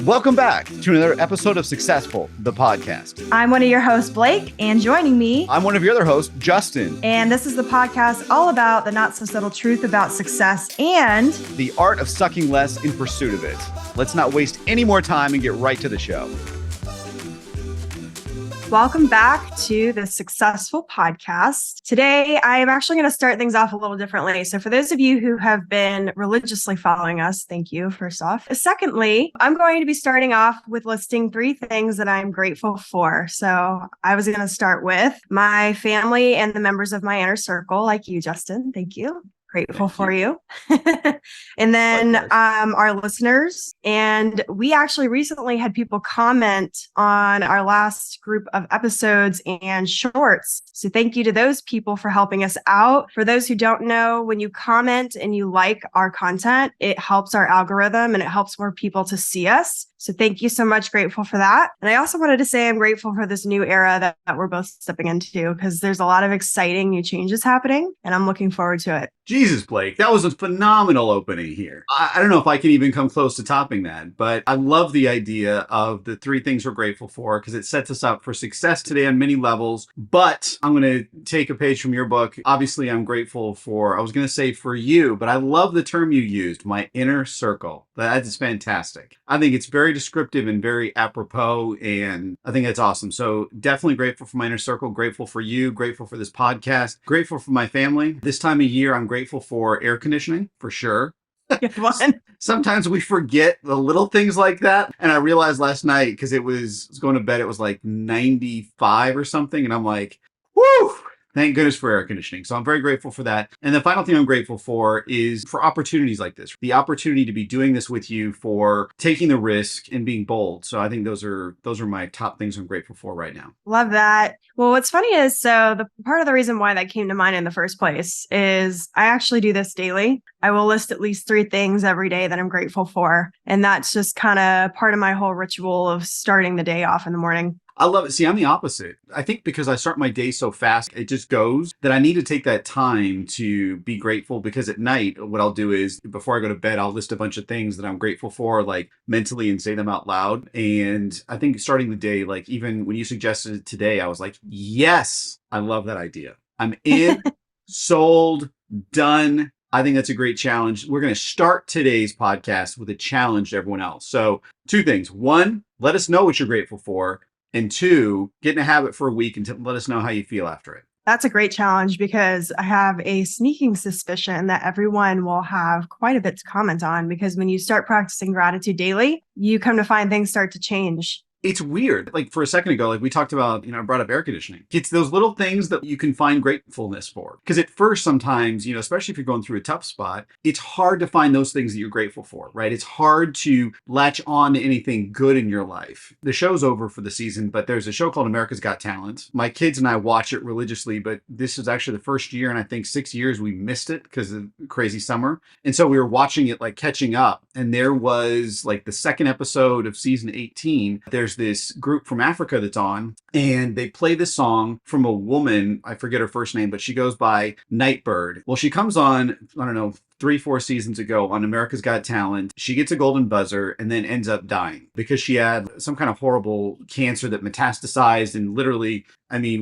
Welcome back to another episode of Suckcessfull, the podcast. I'm one of your hosts, Blake, and joining me, I'm one of your other hosts, Justin. And this is the podcast all about the not so subtle truth about success and the art of sucking less in pursuit of it. Let's not waste any more time and get right to the show. Welcome back to the Suckcessfull Podcast. Today, I am actually going to start things off a little differently. So for those of you who have been religiously following us, thank you, first off. Secondly, I'm going to be starting off with listing 3 things that I'm grateful for. So I was going to start with my family and the members of my inner circle, like you, Justin. Thank you. Grateful for you. And then our listeners. And we actually recently had people comment on our last group of episodes and shorts. So thank you to those people for helping us out. For those who don't know, when you comment and you like our content, it helps our algorithm and it helps more people to see us. So thank you so much. Grateful for that. And I also wanted to say I'm grateful for this new era that we're both stepping into because there's a lot of exciting new changes happening and I'm looking forward to it. Jesus, Blake, that was a phenomenal opening here. I don't know if I can even come close to topping that, but I love the idea of the 3 things we're grateful for because it sets us up for success today on many levels. But I'm going to take a page from your book. Obviously, I'm grateful for, I was going to say for you, but I love the term you used, my inner circle. That is fantastic. I think it's very descriptive and very apropos, and I think that's awesome. So definitely grateful for my inner circle, grateful for you, grateful for this podcast, grateful for my family. This time of year, I'm grateful for air conditioning, for sure. Good one. Sometimes we forget the little things like that. And I realized last night, because I was going to bed, it was like 95 or something. And I'm like, whoo! Thank goodness for air conditioning. So I'm very grateful for that. And the final thing I'm grateful for is for opportunities like this, the opportunity to be doing this with you, for taking the risk and being bold. So I think those are my top things I'm grateful for right now. Love that. Well, what's funny is, so the part of the reason why that came to mind in the first place is I actually do this daily. I will list at least 3 things every day that I'm grateful for. And that's just kind of part of my whole ritual of starting the day off in the morning. I love it. See, I'm the opposite. I think because I start my day so fast, it just goes, that I need to take that time to be grateful, because at night, what I'll do is before I go to bed, I'll list a bunch of things that I'm grateful for, like mentally, and say them out loud. And I think starting the day, like even when you suggested it today, I was like, yes, I love that idea. I'm in, sold, done. I think that's a great challenge. We're going to start today's podcast with a challenge to everyone else. So 2 things. 1, let us know what you're grateful for. And 2, get in a habit for a week and let us know how you feel after it. That's a great challenge because I have a sneaking suspicion that everyone will have quite a bit to comment on, because when you start practicing gratitude daily, you come to find things start to change. It's weird. Like for a second ago, like we talked about, I brought up air conditioning. It's those little things that you can find gratefulness for. Because at first, sometimes, especially if you're going through a tough spot, it's hard to find those things that you're grateful for, right? It's hard to latch on to anything good in your life. The show's over for the season, but there's a show called America's Got Talent. My kids and I watch it religiously, but this is actually the first year in, I think, 6 years we missed it because of crazy summer. And so we were watching it, like catching up. And there was like the second episode of season 18. There's this group from Africa that's on, and they play this song from a woman, I forget her first name, but she goes by Nightbird. Well, she comes on, I don't know, 3-4 seasons ago on America's Got Talent. She gets a golden buzzer and then ends up dying because she had some kind of horrible cancer that metastasized, and literally,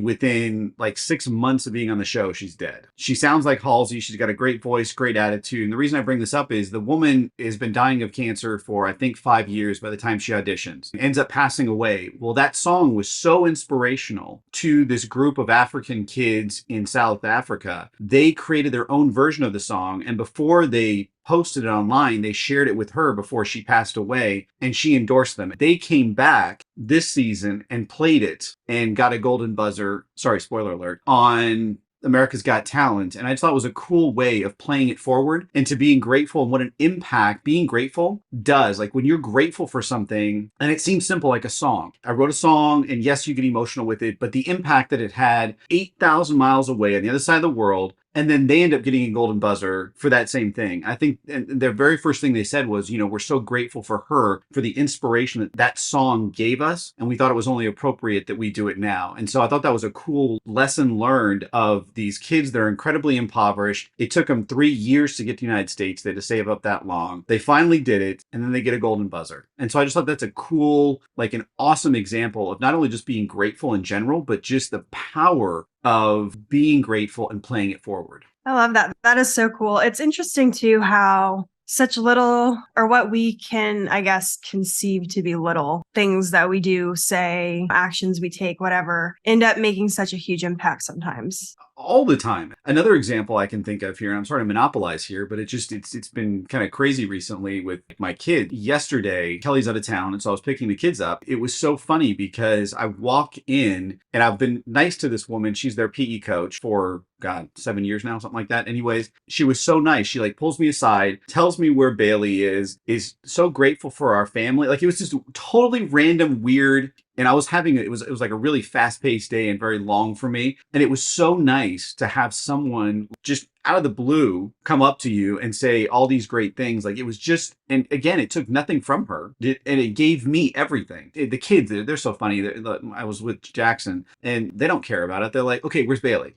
within like 6 months of being on the show, she's dead. She sounds like Halsey. She's got a great voice, great attitude. And the reason I bring this up is the woman has been dying of cancer for, I think, 5 years by the time she auditions. Ends up passing away. Well, that song was so inspirational to this group of African kids in South Africa. They created their own version of the song. And before they posted it online, they shared it with her before she passed away, and she endorsed them. They came back this season and played it and got a golden buzzer, sorry, spoiler alert, on America's Got Talent. And I just thought it was a cool way of playing it forward and to being grateful, and what an impact being grateful does. Like when you're grateful for something, and it seems simple, like a song. I wrote a song, and yes, you get emotional with it, but the impact that it had 8,000 miles away on the other side of the world, And then they end up getting a golden buzzer for that same thing. I think and their very first thing they said was, we're so grateful for her for the inspiration that that song gave us. And we thought it was only appropriate that we do it now. And so I thought that was a cool lesson learned of these kids that are incredibly impoverished. It took them 3 years to get to the United States. They had to save up that long. They finally did it. And then they get a golden buzzer. And so I just thought that's a cool, like an awesome example of not only just being grateful in general, but just the power of being grateful and playing it forward. I love that. That is so cool. It's interesting too how such little, or what we can, I guess, conceive to be little things that we do, say, actions we take, whatever, end up making such a huge impact sometimes. All the time. Another example I can think of here, and I'm sorry to monopolize here, but it's been kind of crazy recently with my kid. Yesterday, Kelly's out of town, and so I was picking the kids up. It was so funny because I walk in, and I've been nice to this woman. She's their PE coach for, God, 7 years now, something like that. Anyways, she was so nice. She like pulls me aside, tells me where Bailey is so grateful for our family. Like it was just totally random, weird. And I was having it was like a really fast-paced day and very long for me. And it was so nice to have someone just out of the blue come up to you and say all these great things. Like it was just, and again, it took nothing from her, and it gave me everything. The kids, they're so funny. I was with Jackson, and they don't care about it. They're like, okay, where's Bailey?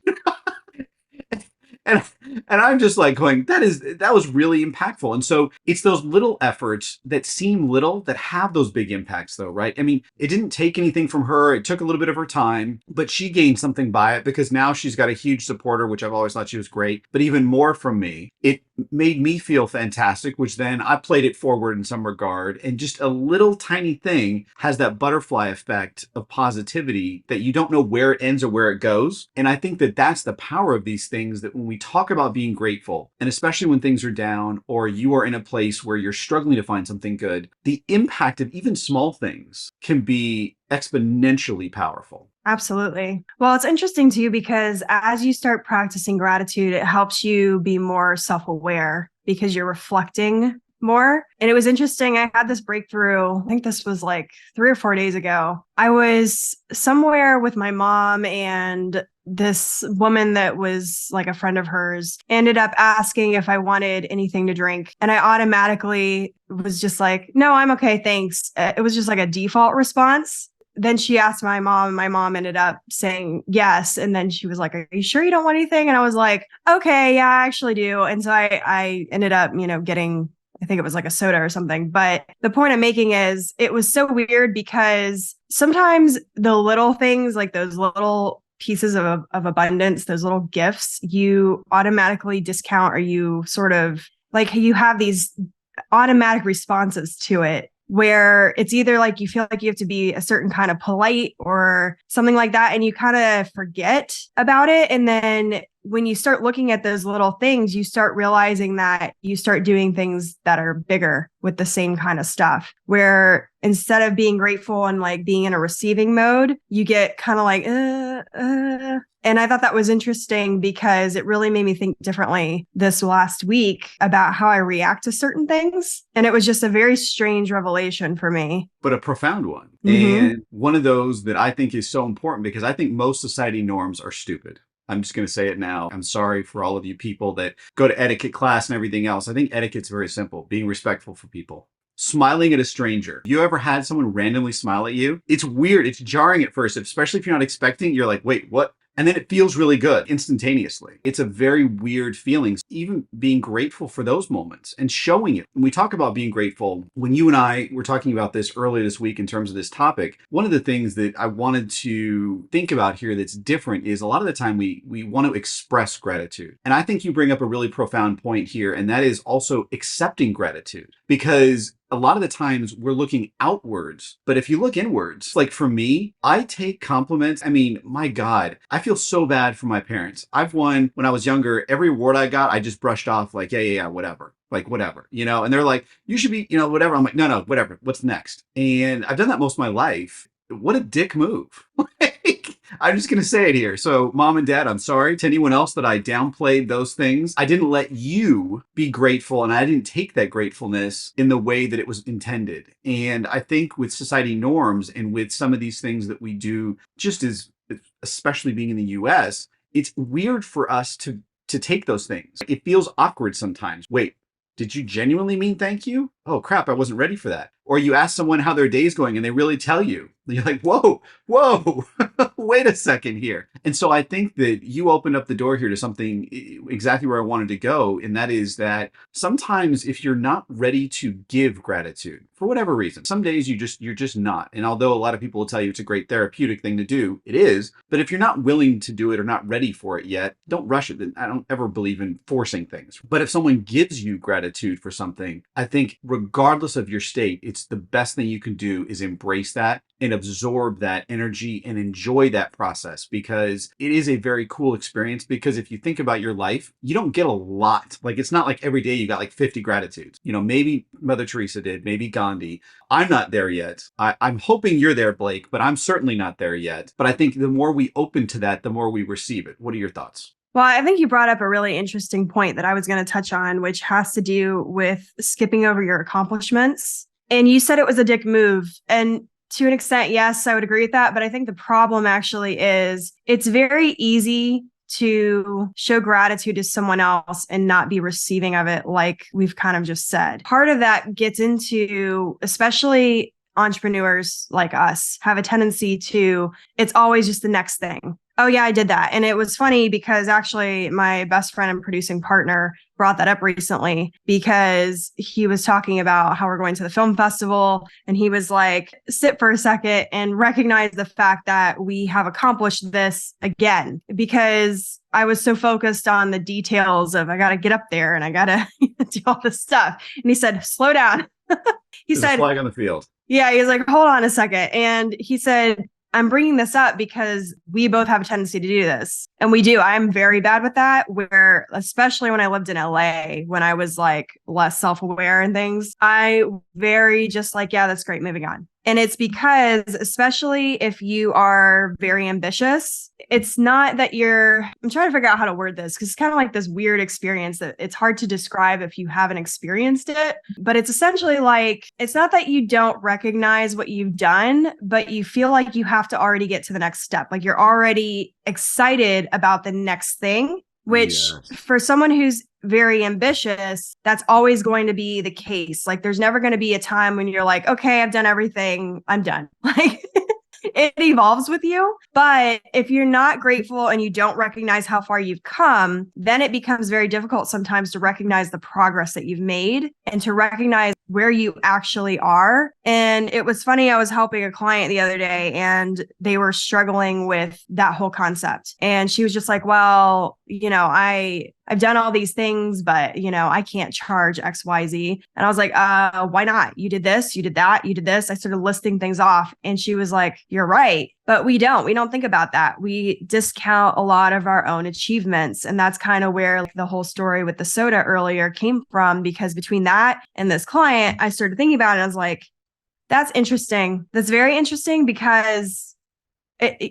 And I'm just like going, that was really impactful. And so it's those little efforts that seem little that have those big impacts though, right? I mean, it didn't take anything from her. It took a little bit of her time, but she gained something by it because now she's got a huge supporter, which I've always thought she was great, but even more from me. It made me feel fantastic, which then I played it forward in some regard. And just a little tiny thing has that butterfly effect of positivity that you don't know where it ends or where it goes. And I think that that's the power of these things, that when we talk about being grateful, and especially when things are down or you are in a place where you're struggling to find something good, the impact of even small things can be exponentially powerful. Absolutely. Well, it's interesting too, because as you start practicing gratitude, it helps you be more self-aware because you're reflecting more. And it was interesting. I had this breakthrough. I think this was like 3 or 4 days ago. I was somewhere with my mom, and this woman that was like a friend of hers ended up asking if I wanted anything to drink. And I automatically was just like, no, I'm okay. Thanks. It was just like a default response. Then she asked my mom, and my mom ended up saying yes. And then she was like, are you sure you don't want anything? And I was like, okay, yeah, I actually do. And so I ended up, getting, I think it was like a soda or something. But the point I'm making is it was so weird because sometimes the little things, like those little pieces of abundance, those little gifts, you automatically discount, or you sort of like, you have these automatic responses to it, where it's either like you feel like you have to be a certain kind of polite or something like that, and you kind of forget about it. And then when you start looking at those little things, you start realizing that you start doing things that are bigger with the same kind of stuff, where instead of being grateful and like being in a receiving mode, you get kind of like, And I thought that was interesting because it really made me think differently this last week about how I react to certain things. And it was just a very strange revelation for me. But a profound one. Mm-hmm. And one of those that I think is so important, because I think most society norms are stupid. I'm just going to say it now. I'm sorry for all of you people that go to etiquette class and everything else. I think etiquette's very simple. Being respectful for people. Smiling at a stranger. You ever had someone randomly smile at you? It's weird. It's jarring at first, especially if you're not expecting. You're like, wait, what? And then it feels really good instantaneously. It's a very weird feeling. Even being grateful for those moments and showing it. When we talk about being grateful, when you and I were talking about this earlier this week in terms of this topic, one of the things that I wanted to think about here that's different is a lot of the time we want to express gratitude. And I think you bring up a really profound point here, and that is also accepting gratitude. Because a lot of the times we're looking outwards, but if you look inwards, like for me, I take compliments. I mean, my God, I feel so bad for my parents. I've won when I was younger, every award I got, I just brushed off like, yeah, whatever. Like, whatever, and they're like, you should be, whatever. I'm like, no, whatever. What's next? And I've done that most of my life. What a dick move. I'm just going to say it here. So mom and dad, I'm sorry to anyone else that I downplayed those things. I didn't let you be grateful, and I didn't take that gratefulness in the way that it was intended. And I think with society norms and with some of these things that we do, just as, especially being in the US, it's weird for us to to take those things. It feels awkward sometimes. Wait, did you genuinely mean thank you? Oh crap, I wasn't ready for that. Or you ask someone how their day's going and they really tell you. You're like, whoa, wait a second here. And so I think that you opened up the door here to something exactly where I wanted to go. And that is that sometimes if you're not ready to give gratitude for whatever reason, some days you're just not. And although a lot of people will tell you it's a great therapeutic thing to do, it is. But if you're not willing to do it or not ready for it yet, don't rush it. I don't ever believe in forcing things. But if someone gives you gratitude for something, I think regardless of your state, it's the best thing you can do is embrace that and absorb that energy and enjoy that process, because it is a very cool experience. Because if you think about your life, you don't get a lot. Like, it's not like every day you got like 50 gratitudes. You know, maybe Mother Teresa did, maybe Gandhi. I'm not there yet. I'm hoping you're there, Blake, but I'm certainly not there yet. But I think the more we open to that, the more we receive it. What are your thoughts? Well, I think you brought up a really interesting point that I was going to touch on, which has to do with skipping over your accomplishments. And you said it was a dick move. And to an extent, yes, I would agree with that. But I think the problem actually is it's very easy to show gratitude to someone else and not be receiving of it, like we've kind of just said. Part of that gets into, especially entrepreneurs like us, have a tendency to, it's always just the next thing. Oh yeah, I did that. And it was funny because actually my best friend and producing partner brought that up recently, because he was talking about how we're going to the film festival. And he was like, sit for a second and recognize the fact that we have accomplished this again, because I was so focused on the details of, I got to get up there and I got to do all this stuff. And he said, slow down. There's a flag on the field. Yeah. He was like, hold on a second. And he said, I'm bringing this up because we both have a tendency to do this. And we do. I'm very bad with that, where especially when I lived in LA, when I was like less self-aware and things, I very just like, yeah, that's great. Moving on. And it's because, especially if you are very ambitious, it's not that I'm trying to figure out how to word this, because it's kind of like this weird experience that it's hard to describe if you haven't experienced it. But it's essentially like, it's not that you don't recognize what you've done, but you feel like you have to already get to the next step. Like you're already excited about the next thing, which for someone who's very ambitious, that's always going to be the case. Like there's never going to be a time when you're like, okay, I've done everything, I'm done. Like it evolves with you. But if you're not grateful and you don't recognize how far you've come, then it becomes very difficult sometimes to recognize the progress that you've made and to recognize where you actually are. And it was funny, I was helping a client the other day and they were struggling with that whole concept. And she was just like, well, you know, I've done all these things, but you know, I can't charge XYZ. And I was like, why not? You did this, you did that, you did this. I started listing things off. And she was like, you're right. But we don't think about that. We discount a lot of our own achievements. And that's kind of where like, the whole story with the soda earlier came from, because between that and this client, I started thinking about it. And I was like, that's interesting. That's very interesting, because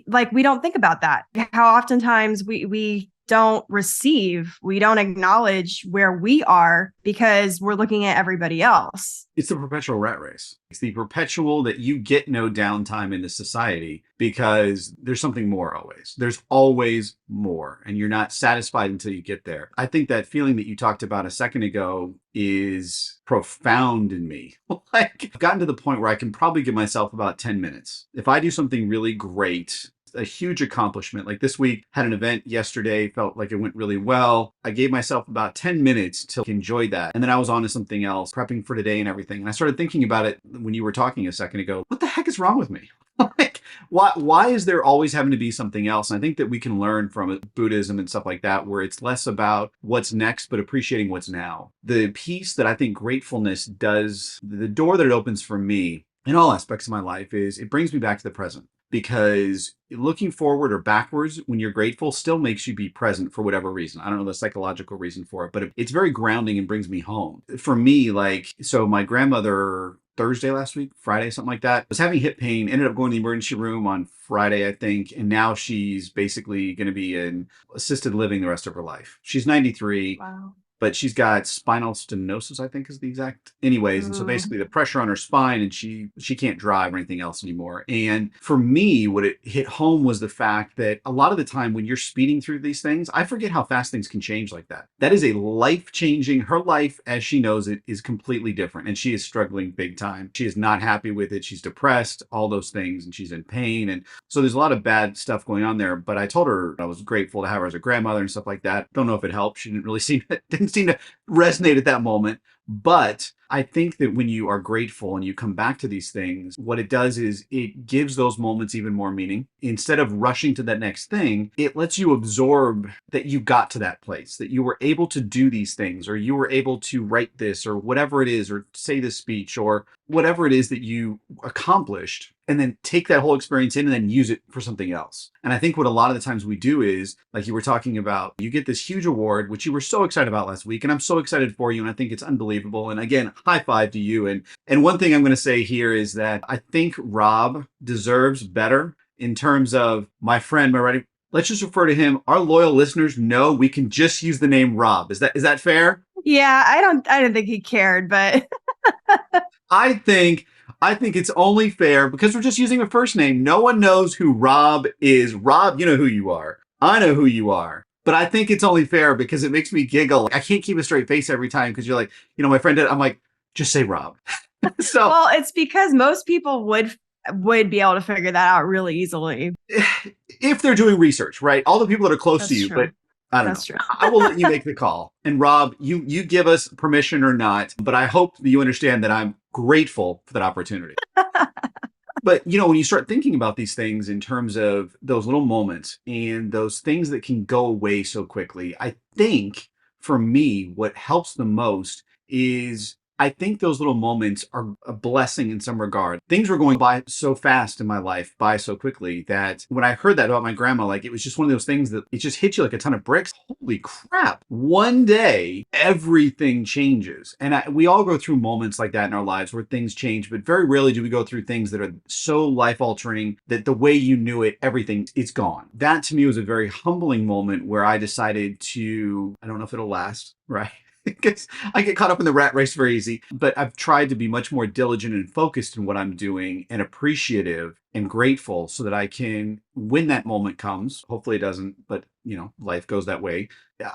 like, we don't think about that. How oftentimes we don't receive, we don't acknowledge where we are because we're looking at everybody else. It's the perpetual rat race. It's the perpetual that you get no downtime in this society because there's something more always. There's always more, and you're not satisfied until you get there. I think that feeling that you talked about a second ago is profound in me. Like, I've gotten to the point where I can probably give myself about 10 minutes. If I do something really great, a huge accomplishment. Like this week, had an event yesterday, felt like it went really well. I gave myself about 10 minutes to enjoy that. And then I was on to something else, prepping for today and everything. And I started thinking about it when you were talking a second ago. What the heck is wrong with me? Like, why is there always having to be something else? And I think that we can learn from Buddhism and stuff like that, where it's less about what's next, but appreciating what's now. The piece that I think gratefulness does, the door that it opens for me in all aspects of my life, is it brings me back to the present. Because looking forward or backwards when you're grateful still makes you be present for whatever reason. I don't know the psychological reason for it, but it's very grounding and brings me home. For me, like, so my grandmother Thursday last week, Friday, something like that, was having hip pain, ended up going to the emergency room on Friday, I think. And now she's basically going to be in assisted living the rest of her life. She's 93. Wow. but she's got spinal stenosis, I think is the exact anyways. And so basically the pressure on her spine, and she can't drive or anything else anymore. And for me, what it hit home was the fact that a lot of the time when you're speeding through these things, I forget how fast things can change like that. That is a life-changing, her life as she knows it is completely different. And she is struggling big time. She is not happy with it. She's depressed, all those things, and she's in pain. And so there's a lot of bad stuff going on there. But I told her I was grateful to have her as a grandmother and stuff like that. Don't know if it helped. She didn't seem to resonate at that moment. But I think that when you are grateful and you come back to these things, what it does is it gives those moments even more meaning. Instead of rushing to that next thing, it lets you absorb that you got to that place, that you were able to do these things, or you were able to write this, or whatever it is, or say this speech, or whatever it is that you accomplished, and then take that whole experience in and then use it for something else. And I think what a lot of the times we do is, like you were talking about, you get this huge award, which you were so excited about last week. And I'm so excited for you. And I think it's unbelievable. And again, high five to you. And one thing I'm going to say here is that I think Rob deserves better in terms of my friend, let's just refer to him. Our loyal listeners know we can just use the name Rob. Is that fair? Yeah, I don't think he cared, but I think it's only fair because we're just using a first name. No one knows who Rob is. Rob, you know who you are. I know who you are. But I think it's only fair because it makes me giggle. I can't keep a straight face every time because you're like, my friend did. I'm like, just say Rob. So, well, it's because most people would be able to figure that out really easily. If they're doing research, right? All the people that are close That's to you, true. but I don't know. True. I will let you make the call. And Rob, you give us permission or not, but I hope that you understand that I'm grateful for that opportunity. But, when you start thinking about these things in terms of those little moments and those things that can go away so quickly, I think for me, what helps the most is I think those little moments are a blessing in some regard. Things were going by so fast in my life, by so quickly, that when I heard that about my grandma, it was just one of those things that it just hit you like a ton of bricks. Holy crap. One day, everything changes. And we all go through moments like that in our lives where things change, but very rarely do we go through things that are so life-altering that the way you knew it, everything, it's gone. That to me was a very humbling moment where I decided I don't know if it'll last, right? Because I get caught up in the rat race very easy, but I've tried to be much more diligent and focused in what I'm doing and appreciative and grateful so that I can, when that moment comes, hopefully it doesn't, but life goes that way,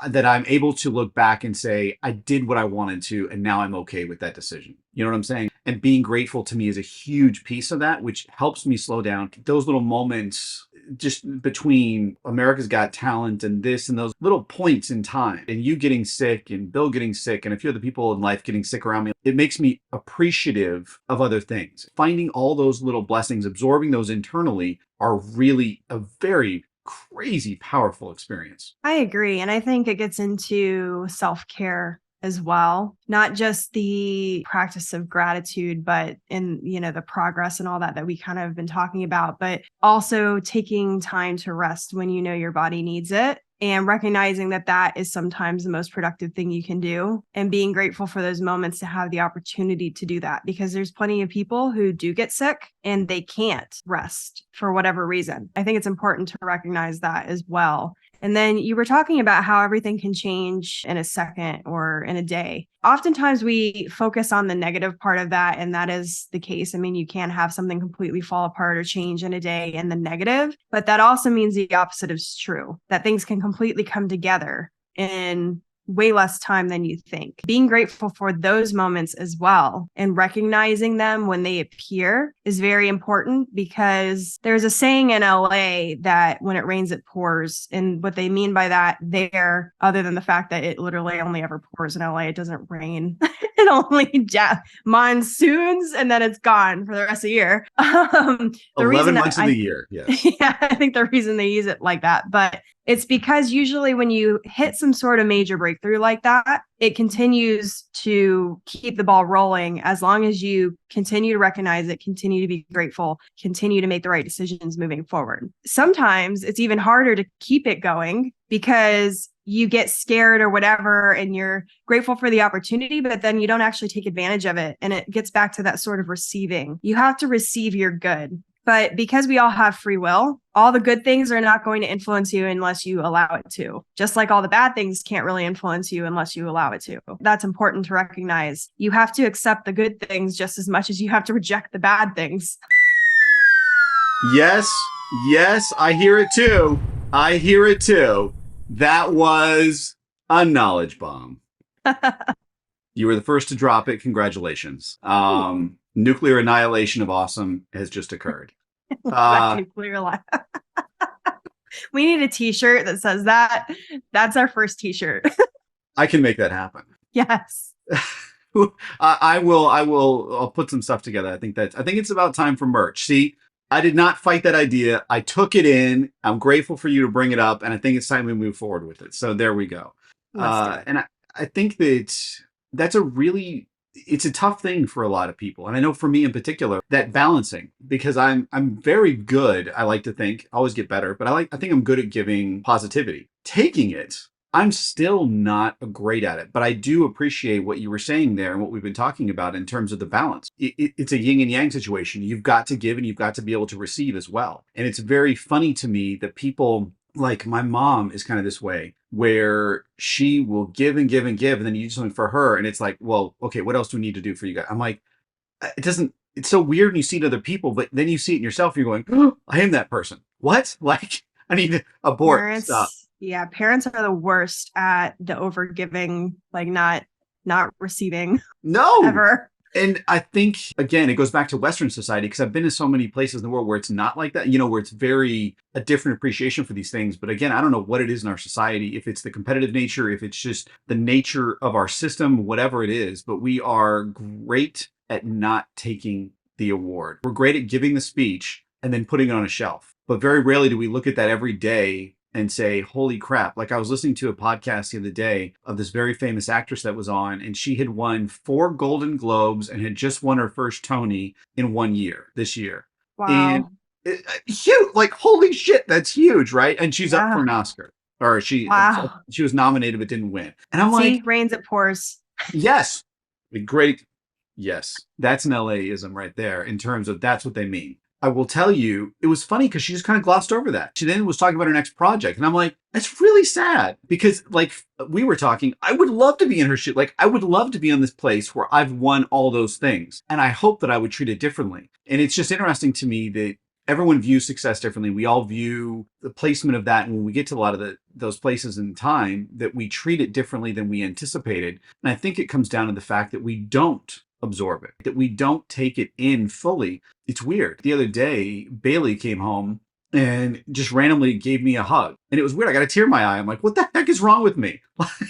that I'm able to look back and say, I did what I wanted to, and now I'm okay with that decision. You know what I'm saying? And being grateful to me is a huge piece of that, which helps me slow down. Those little moments just between America's Got Talent and this and those little points in time, and you getting sick and Bill getting sick and a few other people in life getting sick around me, it makes me appreciative of other things. Finding all those little blessings, absorbing those internally are really a very crazy, powerful experience. I agree. And I think it gets into self-care as well, not just the practice of gratitude, but in, the progress and all that we kind of have been talking about, but also taking time to rest when your body needs it. And recognizing that is sometimes the most productive thing you can do, and being grateful for those moments to have the opportunity to do that, because there's plenty of people who do get sick and they can't rest for whatever reason. I think it's important to recognize that as well. And then you were talking about how everything can change in a second or in a day. Oftentimes we focus on the negative part of that, and that is the case. I mean, you can have something completely fall apart or change in a day in the negative, but that also means the opposite is true, that things can completely come together in way less time than you think. Being grateful for those moments as well and recognizing them when they appear is very important, because there's a saying in LA that when it rains, it pours. And what they mean by that there, other than the fact that it literally only ever pours in LA, it doesn't rain. It only monsoons and then it's gone for the rest of the year. 11 months of the year. Yes. Yeah, I think the reason they use it like that, but it's because usually when you hit some sort of major breakthrough like that, it continues to keep the ball rolling as long as you continue to recognize it, continue to be grateful, continue to make the right decisions moving forward. Sometimes it's even harder to keep it going because you get scared or whatever, and you're grateful for the opportunity, but then you don't actually take advantage of it. And it gets back to that sort of receiving. You have to receive your good. But because we all have free will, all the good things are not going to influence you unless you allow it to. Just like all the bad things can't really influence you unless you allow it to. That's important to recognize. You have to accept the good things just as much as you have to reject the bad things. Yes, I hear it too. That was a knowledge bomb. You were the first to drop it. Congratulations. Nuclear annihilation of awesome has just occurred. Nuclear We need a t-shirt that says that. That's our first t-shirt. I can make that happen. Yes. I'll put some stuff together. I think it's about time for merch. See, I did not fight that idea. I took it in. I'm grateful for you to bring it up, and I think it's time we move forward with it. So there we go. And I think that's it's a tough thing for a lot of people. And I know for me in particular, that balancing, because I'm very good. I like to think, always get better, but I think I'm good at giving positivity. Taking it, I'm still not great at it, but I do appreciate what you were saying there and what we've been talking about in terms of the balance. It's a yin and yang situation. You've got to give and you've got to be able to receive as well. And it's very funny to me that people, like my mom is kind of this way, where she will give and give and give, and then you do something for her, and it's like, well, okay, what else do we need to do for you guys? I'm like, it's so weird when you see it in other people, but then you see it in yourself, and you're going, oh, I am that person. What? Like, I need to abort stuff. Yeah, parents are the worst at the overgiving, like not receiving. No. Ever. And I think, again, it goes back to Western society, because I've been to so many places in the world where it's not like that, where it's a different appreciation for these things. But again, I don't know what it is in our society, if it's the competitive nature, if it's just the nature of our system, whatever it is, but we are great at not taking the award. We're great at giving the speech and then putting it on a shelf. But very rarely do we look at that every day and say, holy crap. Like I was listening to a podcast the other day of this very famous actress that was on, and she had won 4 Golden Globes and had just won her first Tony in 1 year, this year. Wow. And huge, like, holy shit, that's huge, right? And she's up for an Oscar. Or she was nominated but didn't win. And I'm like, rains it pours. Yes. Great. Yes. That's an LA-ism right there in terms of that's what they mean. I will tell you, it was funny because she just kind of glossed over that. She then was talking about her next project. And I'm like, that's really sad because like we were talking, I would love to be in her shit. Like I would love to be in this place where I've won all those things. And I hope that I would treat it differently. And it's just interesting to me that everyone views success differently. We all view the placement of that. And when we get to a lot of those places in time, that we treat it differently than we anticipated. And I think it comes down to the fact that we don't absorb it, that we don't take it in fully. It's weird. The other day, Bailey came home and just randomly gave me a hug. And it was weird. I got a tear in my eye. I'm like, what the heck is wrong with me?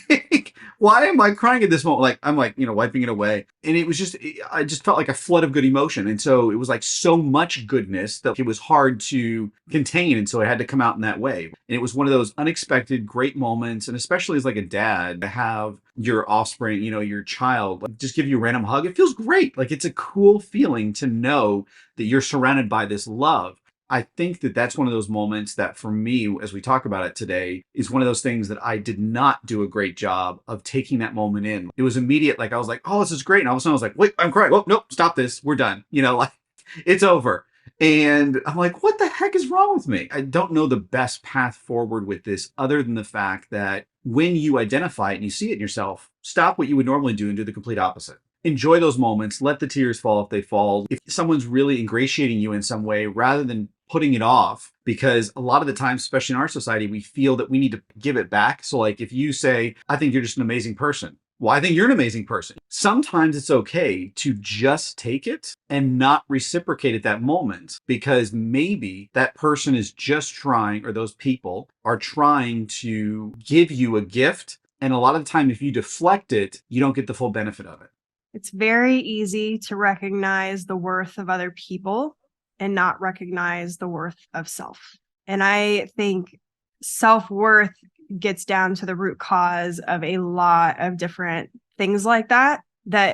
Like, why am I crying at this moment? Like, I'm like, wiping it away. And it was just, I just felt like a flood of good emotion. And so it was like so much goodness that it was hard to contain. And so I had to come out in that way. And it was one of those unexpected great moments. And especially as like a dad, to have your offspring, your child, like, just give you a random hug. It feels great. Like it's a cool feeling to know that you're surrounded by this love. I think that that's one of those moments that for me, as we talk about it today, is one of those things that I did not do a great job of taking that moment in. It was immediate. Like I was like, oh, this is great. And all of a sudden I was like, wait, I'm crying. Oh, nope, stop this. We're done. Like it's over. And I'm like, what the heck is wrong with me? I don't know the best path forward with this other than the fact that when you identify it and you see it in yourself, stop what you would normally do and do the complete opposite. Enjoy those moments. Let the tears fall if they fall. If someone's really ingratiating you in some way, rather than putting it off, because a lot of the time, especially in our society, we feel that we need to give it back. So like if you say, I think you're just an amazing person. Well, I think you're an amazing person. Sometimes it's okay to just take it and not reciprocate at that moment, because maybe that person is just trying, or those people are trying to give you a gift. And a lot of the time, if you deflect it, you don't get the full benefit of it. It's very easy to recognize the worth of other people and not recognize the worth of self. And I think self-worth gets down to the root cause of a lot of different things like that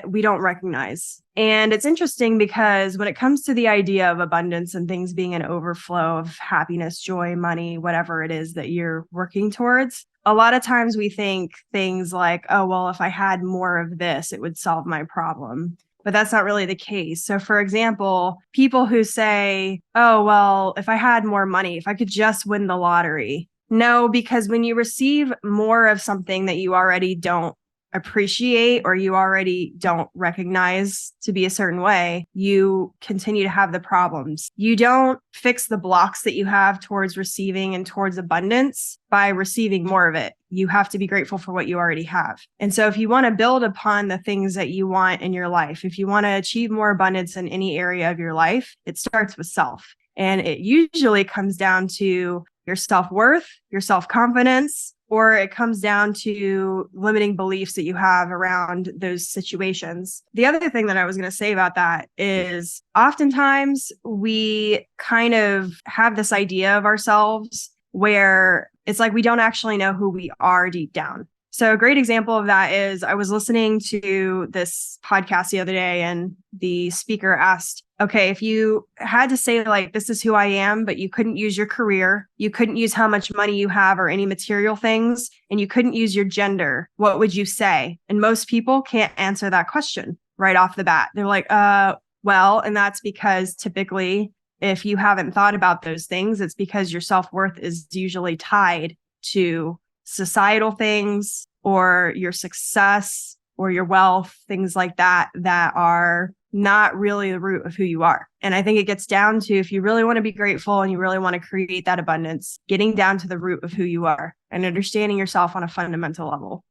we don't recognize. And it's interesting because when it comes to the idea of abundance and things being an overflow of happiness, joy, money, whatever it is that you're working towards, a lot of times we think things like, oh, well, if I had more of this, it would solve my problem. but that's not really the case. So for example, people who say, oh, well, if I had more money, if I could just win the lottery. No, because when you receive more of something that you already don't appreciate or you already don't recognize to be a certain way, you continue to have the problems. You don't fix the blocks that you have towards receiving and towards abundance by receiving more of it. You have to be grateful for what you already have. And so if you want to build upon the things that you want in your life, if you want to achieve more abundance in any area of your life, it starts with self. And it usually comes down to your self-worth, your self-confidence, or it comes down to limiting beliefs that you have around those situations. The other thing that I was going to say about that is oftentimes we kind of have this idea of ourselves where it's like we don't actually know who we are deep down. So a great example of that is I was listening to this podcast the other day and the speaker asked, okay, if you had to say like, this is who I am, but you couldn't use your career, you couldn't use how much money you have or any material things, and you couldn't use your gender, what would you say? And most people can't answer that question right off the bat. They're like, well, and that's because typically if you haven't thought about those things, it's because your self-worth is usually tied to societal things or your success or your wealth, things like that, that are not really the root of who you are. And I think it gets down to, if you really want to be grateful and you really want to create that abundance, getting down to the root of who you are and understanding yourself on a fundamental level.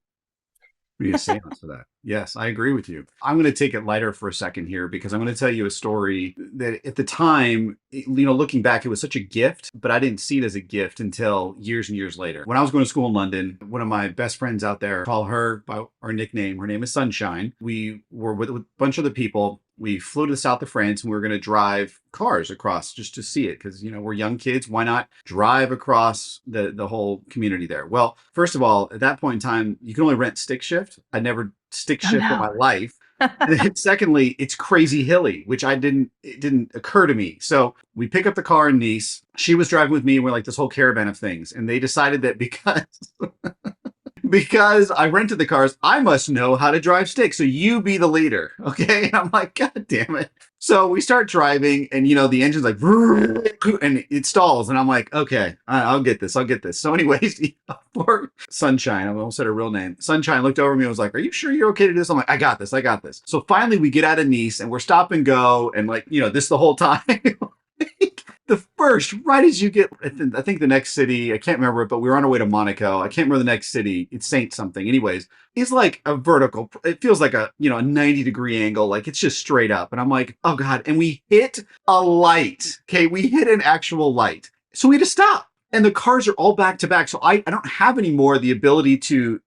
Be a seance for that. Yes, I agree with you. I'm going to take it lighter for a second here because I'm going to tell you a story that at the time, looking back, it was such a gift, but I didn't see it as a gift until years and years later. When I was going to school in London, one of my best friends out there, call her by our nickname. Her name is Sunshine. We were with a bunch of other people. We flew to the south of France and we were going to drive cars across just to see it because, we're young kids. Why not drive across the whole community there? Well, first of all, at that point in time, you can only rent stick shift. I never stick shift in my life. And then secondly, it's crazy hilly, which it didn't occur to me. So we pick up the car in Nice. She was driving with me and we're like this whole caravan of things. And they decided that because I rented the cars, I must know how to drive stick. So you be the leader. Okay. And I'm like, God damn it. So we start driving and, the engine's like, and it stalls. And I'm like, okay, I'll get this. So anyways, poor Sunshine, I almost said her real name. Sunshine looked over me and was like, are you sure you're okay to do this? I'm like, I got this. So finally we get out of Nice and we're stop and go. And this the whole time. Right as you get, I think the next city, I can't remember it, but we were on our way to Monaco. I can't remember the next city. It's Saint something. Anyways, it's like a vertical, it feels like a 90-degree angle. Like it's just straight up. And I'm like, oh God. And we hit a light. Okay. We hit an actual light. So we had to stop. And the cars are all back to back. So I don't have any more the ability to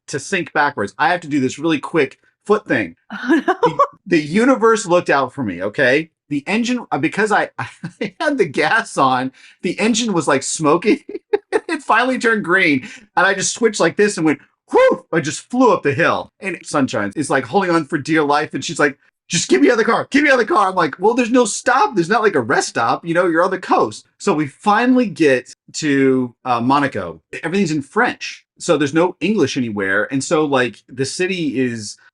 sink backwards. I have to do this really quick foot thing. Oh, no. The universe looked out for me. Okay. The engine, because I had the gas on, the engine was like smoking. It finally turned green. And I just switched like this and went, whoo! I just flew up the hill. And Sunshine is like holding on for dear life. And she's like, just get me out of the car. Get me out of the car. I'm like, well, there's no stop. There's not like a rest stop. You're on the coast. So we finally get to Monaco. Everything's in French. So there's no English anywhere. And so like the city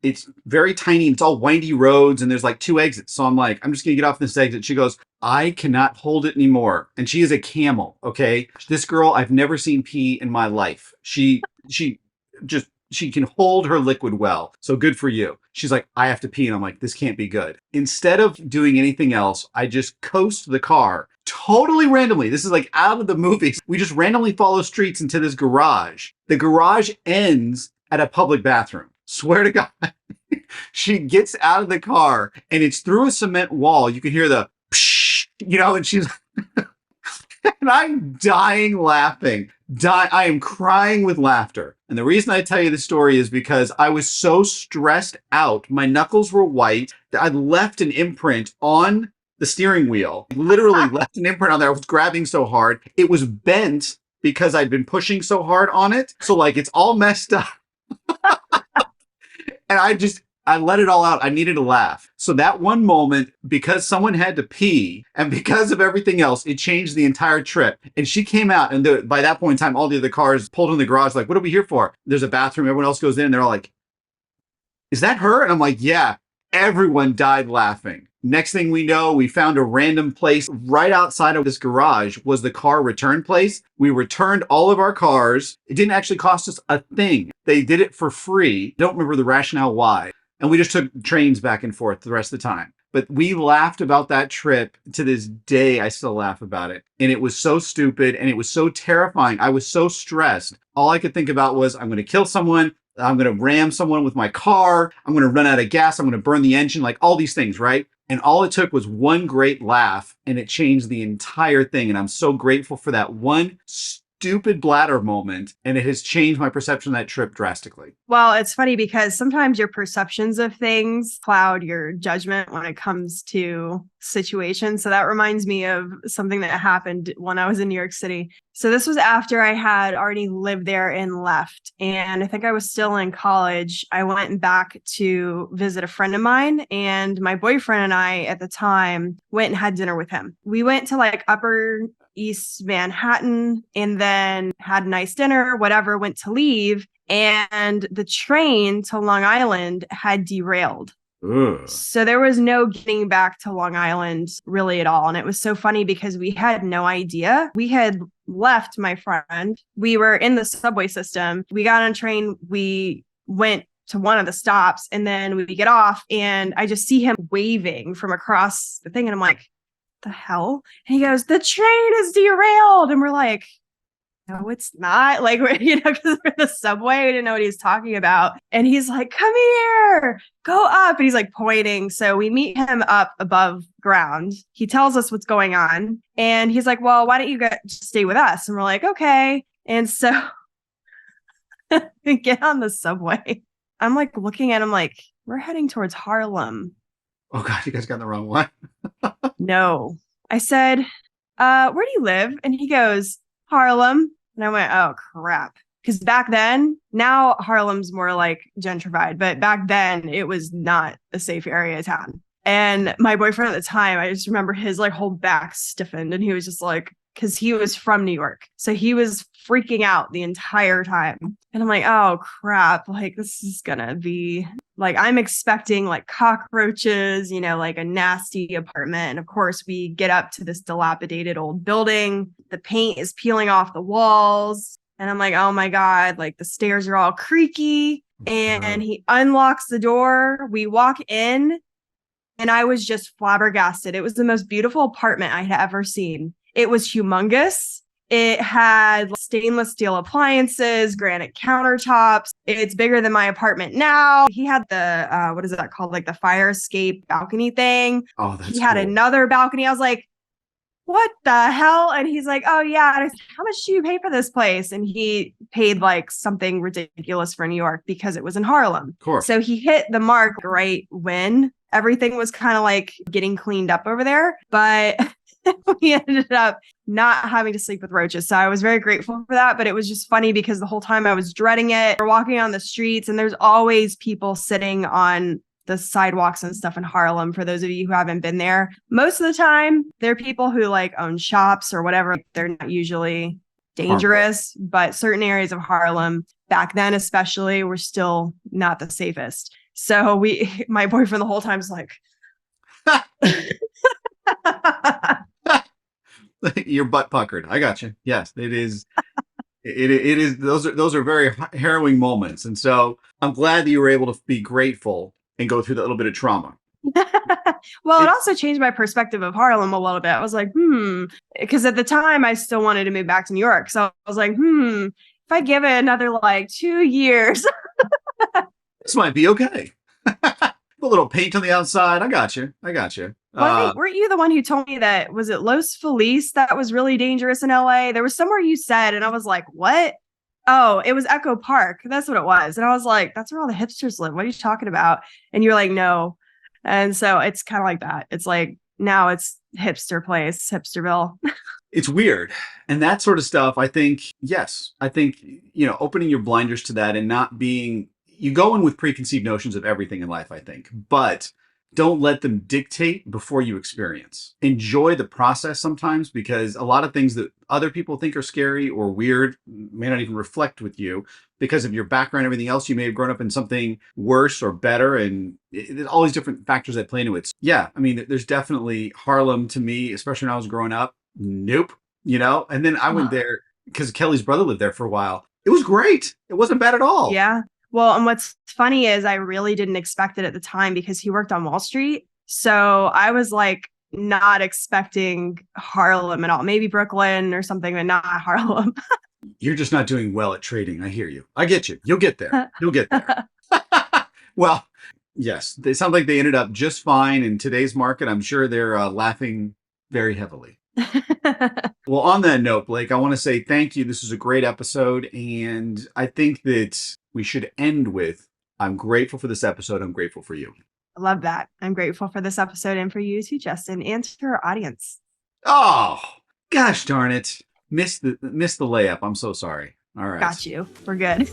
it's very tiny. It's all windy roads and there's like 2 exits. So I'm like, I'm just going to get off this exit. She goes, I cannot hold it anymore. And she is a camel. Okay. This girl, I've never seen pee in my life. She can hold her liquid well. So good for you. She's like, I have to pee. And I'm like, this can't be good. Instead of doing anything else, I just coast the car totally randomly. This is like out of the movies. We just randomly follow streets into this garage. The garage ends at a public bathroom. Swear to God. She gets out of the car and it's through a cement wall. You can hear the psh, and she's and I'm dying laughing. I am crying with laughter. And the reason I tell you the story is because I was so stressed out. My knuckles were white. I left an imprint on the steering wheel. Literally left an imprint on there. I was grabbing so hard. It was bent because I'd been pushing so hard on it. So like it's all messed up. And I let it all out. I needed to laugh. So that one moment, because someone had to pee and because of everything else, it changed the entire trip. And she came out and by that point in time, all the other cars pulled in the garage like, what are we here for? There's a bathroom. Everyone else goes in and they're all like, is that her? And I'm like, yeah. Everyone died laughing. Next thing we know, we found a random place right outside of this garage was the car return place. We returned all of our cars. It didn't actually cost us a thing. They did it for free. Don't remember the rationale why. And we just took trains back and forth the rest of the time. But we laughed about that trip. To this day, I still laugh about it. And it was so stupid and it was so terrifying. I was so stressed. All I could think about was, I'm going to kill someone. I'm going to ram someone with my car. I'm going to run out of gas. I'm going to burn the engine, like all these things, right? And all it took was one great laugh and it changed the entire thing. And I'm so grateful for that one stupid bladder moment. And it has changed my perception of that trip drastically. Well, it's funny because sometimes your perceptions of things cloud your judgment when it comes to situations. So that reminds me of something that happened when I was in New York City. So this was after I had already lived there and left. And I think I was still in college. I went back to visit a friend of mine, and my boyfriend and I at the time went and had dinner with him. We went to like Upper East Manhattan and then had a nice dinner, whatever, went to leave. And the train to Long Island had derailed. Ugh. So there was no getting back to Long Island really at all. And it was so funny because we had no idea. We had left my friend. We were in the subway system. We got on a train. We went to one of the stops and then we get off and I just see him waving from across the thing. And I'm like, the hell? And he goes, the train is derailed. And we're like, no, it's not. Like, because we're in the subway, we didn't know what he was talking about. And he's like, come here, go up. And he's like pointing. So we meet him up above ground. He tells us what's going on. And he's like, well, why don't you just stay with us? And we're like, okay. And so we get on the subway. I'm like looking at him like, we're heading towards Harlem. Oh God, you guys got the wrong one. No. I said, where do you live? And he goes, Harlem. And I went, oh crap. Because back then, now Harlem's more like gentrified, but back then it was not a safe area of town. And my boyfriend at the time, I just remember his like whole back stiffened and he was just like, because he was from New York. So he was freaking out the entire time. And I'm like, oh crap, like this is gonna be like, I'm expecting like cockroaches, like a nasty apartment. And of course we get up to this dilapidated old building. The paint is peeling off the walls. And I'm like, oh my God, like the stairs are all creaky. And he unlocks the door. We walk in and I was just flabbergasted. It was the most beautiful apartment I had ever seen. It was humongous. It had stainless steel appliances, granite countertops. It's bigger than my apartment now. He had the, what is that called? Like the fire escape balcony thing. Oh, that's He had cool. another balcony. I was like, what the hell? And he's like, oh yeah. And I said, how much do you pay for this place? And he paid like something ridiculous for New York because it was in Harlem. Of course. So he hit the mark right when everything was kind of like getting cleaned up over there. But we ended up not having to sleep with roaches. So I was very grateful for that. But it was just funny because the whole time I was dreading it. We're walking on the streets and there's always people sitting on the sidewalks and stuff in Harlem. For those of you who haven't been there, most of the time, they're people who like own shops or whatever. They're not usually dangerous, but certain areas of Harlem back then, especially, were still not the safest. So my boyfriend the whole time is like, your butt puckered. I got you. Yes, it is. It is. Those are very harrowing moments, and so I'm glad that you were able to be grateful and go through that little bit of trauma. Well, it also changed my perspective of Harlem a little bit. I was like, because at the time I still wanted to move back to New York. So I was like, if I give it another like 2 years, This might be okay. A little paint on the outside. I got you. well, weren't you the one who told me that, was it Los Feliz that was really dangerous in LA? There was somewhere you said, and I was like, what? Oh, it was Echo Park. That's what it was. And I was like, that's where all the hipsters live. What are you talking about? And you're like, no. And so it's kind of like that. It's like, now it's hipster place, hipsterville. It's weird. And that sort of stuff, I think, opening your blinders to that and not being, you go in with preconceived notions of everything in life, I think. But don't let them dictate before you experience. Enjoy the process sometimes, because a lot of things that other people think are scary or weird may not even reflect with you because of your background, everything else. You may have grown up in something worse or better, and there's all these different factors that play into it. So, yeah, I mean, there's definitely Harlem to me, especially when I was growing up. Nope, and then I went there because Kelly's brother lived there for a while. It was great. It wasn't bad at all. Yeah. Well, and what's funny is I really didn't expect it at the time because he worked on Wall Street. So I was like not expecting Harlem at all. Maybe Brooklyn or something, but not Harlem. You're just not doing well at trading. I hear you. I get you. You'll get there. You'll get there. Well, yes, they sound like they ended up just fine in today's market. I'm sure they're laughing very heavily. Well, on that note, Blake, I want to say thank you. This was a great episode. And I think that we should end with, I'm grateful for this episode. I'm grateful for you. I love that. I'm grateful for this episode and for you too, Justin, and to our audience. Oh, gosh darn it. Missed the layup. I'm so sorry. All right. Got you. We're good.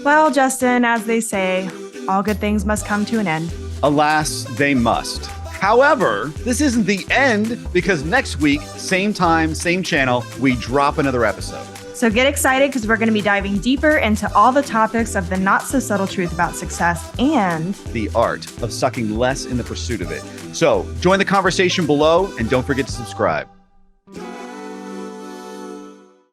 Well, Justin, as they say, all good things must come to an end. Alas, they must. However, this isn't the end, because next week, same time, same channel, we drop another episode. So get excited, because we're going to be diving deeper into all the topics of the not so subtle truth about success and the art of sucking less in the pursuit of it. So join the conversation below, and don't forget to subscribe.